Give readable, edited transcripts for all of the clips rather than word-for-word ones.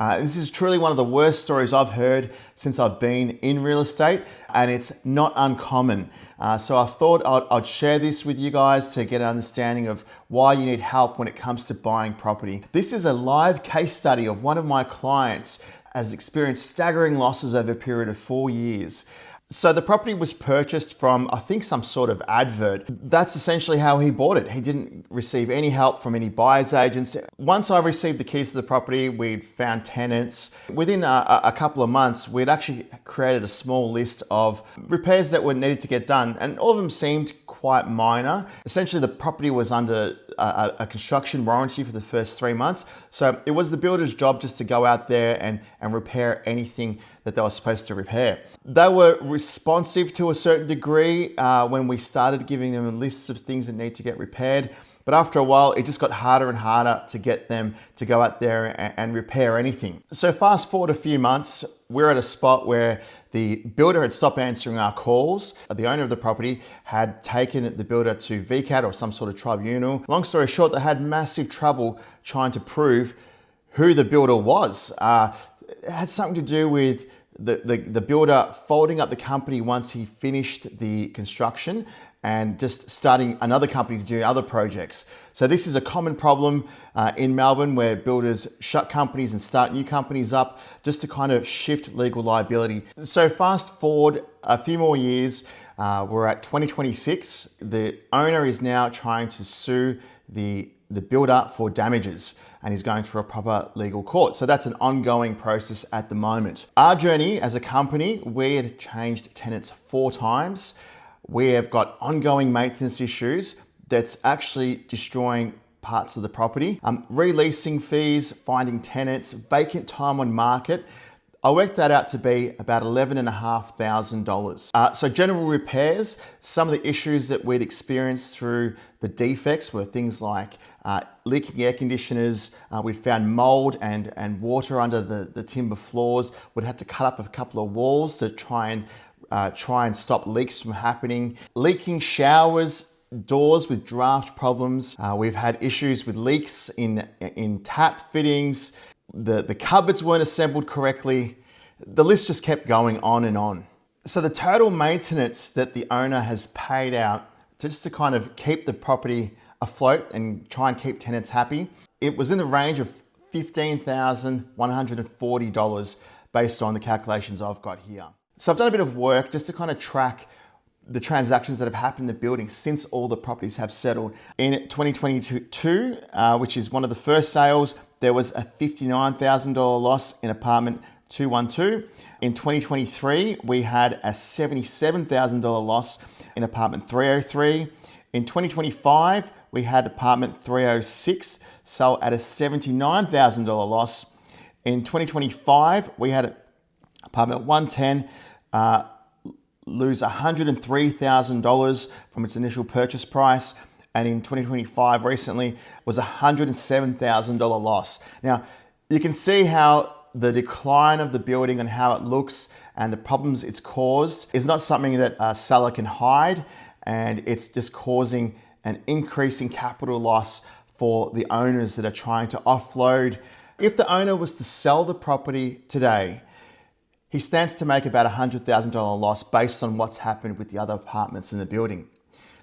This is truly one of the worst stories I've heard since I've been in real estate, and it's not uncommon. So I thought I'd share this with you guys to get an understanding of why you need help when it comes to buying property. This is a live case study of one of my clients has experienced staggering losses over a period of 4 years. So the property was purchased from, I think, some sort of advert. That's essentially how he bought it. He didn't receive any help from any buyer's agents. Once I received the keys to the property, we'd found tenants. Within a couple of months, we'd actually created a small list of repairs that were needed to get done, and all of them seemed quite minor. Essentially, the property was under a construction warranty for the first 3 months. So it was the builder's job just to go out there and repair anything that they were supposed to repair. They were responsive to a certain degree when we started giving them lists of things that need to get repaired. But after a while, it just got harder and harder to get them to go out there and repair anything. So fast forward a few months, we're at a spot where the builder had stopped answering our calls. The owner of the property had taken the builder to VCAT or some sort of tribunal. Long story short, they had massive trouble trying to prove who the builder was. It had something to do with the builder folding up the company once he finished the construction and just starting another company to do other projects. So this is a common problem in Melbourne where builders shut companies and start new companies up just to kind of shift legal liability. So fast forward a few more years, we're at 2026. The owner is now trying to sue the builder for damages, and he's going through a proper legal court. So that's an ongoing process at the moment. Our journey as a company, we had changed tenants 4 times. We have got ongoing maintenance issues that's actually destroying parts of the property. Releasing fees, finding tenants, vacant time on market. I worked that out to be about $11,500. So general repairs, some of the issues that we'd experienced through the defects were things like leaking air conditioners. We'd found mold and water under the timber floors. We'd had to cut up a couple of walls to try and stop leaks from happening. Leaking showers, doors with draft problems. We've had issues with leaks in tap fittings. The cupboards weren't assembled correctly. The list just kept going on and on. So the total maintenance that the owner has paid out just to kind of keep the property afloat and try and keep tenants happy, it was in the range of $15,140 based on the calculations I've got here. So I've done a bit of work just to kind of track the transactions that have happened in the building since all the properties have settled. In 2022, which is one of the first sales, there was a $59,000 loss in apartment 212. In 2023, we had a $77,000 loss in apartment 303. In 2025, we had apartment 306 sell at a $79,000 loss. In 2025, we had apartment 110 lose $103,000 from its initial purchase price. And in 2025, recently, was a $107,000 loss. Now, you can see how the decline of the building and how it looks and the problems it's caused is not something that a seller can hide, and it's just causing an increasing capital loss for the owners that are trying to offload. If the owner was to sell the property today, he stands to make about a $100,000 loss based on what's happened with the other apartments in the building.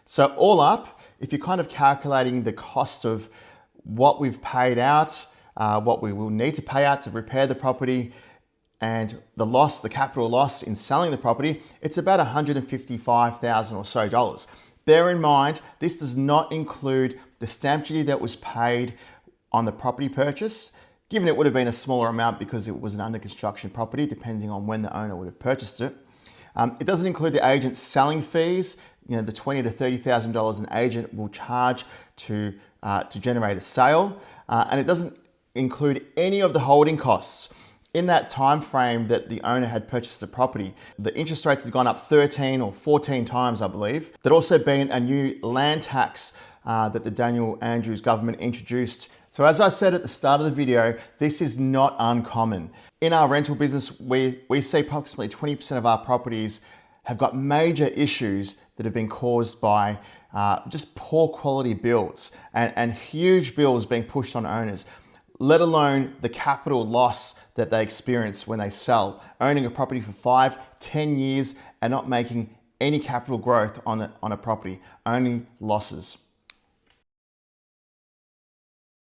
So all up, if you're kind of calculating the cost of what we've paid out, what we will need to pay out to repair the property, and the loss, the capital loss in selling the property, it's about $155,000 or so dollars. Bear in mind, this does not include the stamp duty that was paid on the property purchase, given it would have been a smaller amount because it was an under construction property, depending on when the owner would have purchased it. It doesn't include the agent's selling fees, the $20,000 to $30,000 an agent will charge to generate a sale, and it doesn't include any of the holding costs. In that time frame that the owner had purchased the property, the interest rates has gone up 13 or 14 times, I believe. There'd also been a new land tax that the Daniel Andrews government introduced. So as I said at the start of the video, this is not uncommon. In our rental business, we see approximately 20% of our properties have got major issues that have been caused by just poor quality builds and huge bills being pushed on owners. let alone the capital loss that they experience when they sell. Owning a property for 5, 10 years and not making any capital growth on a property, only losses.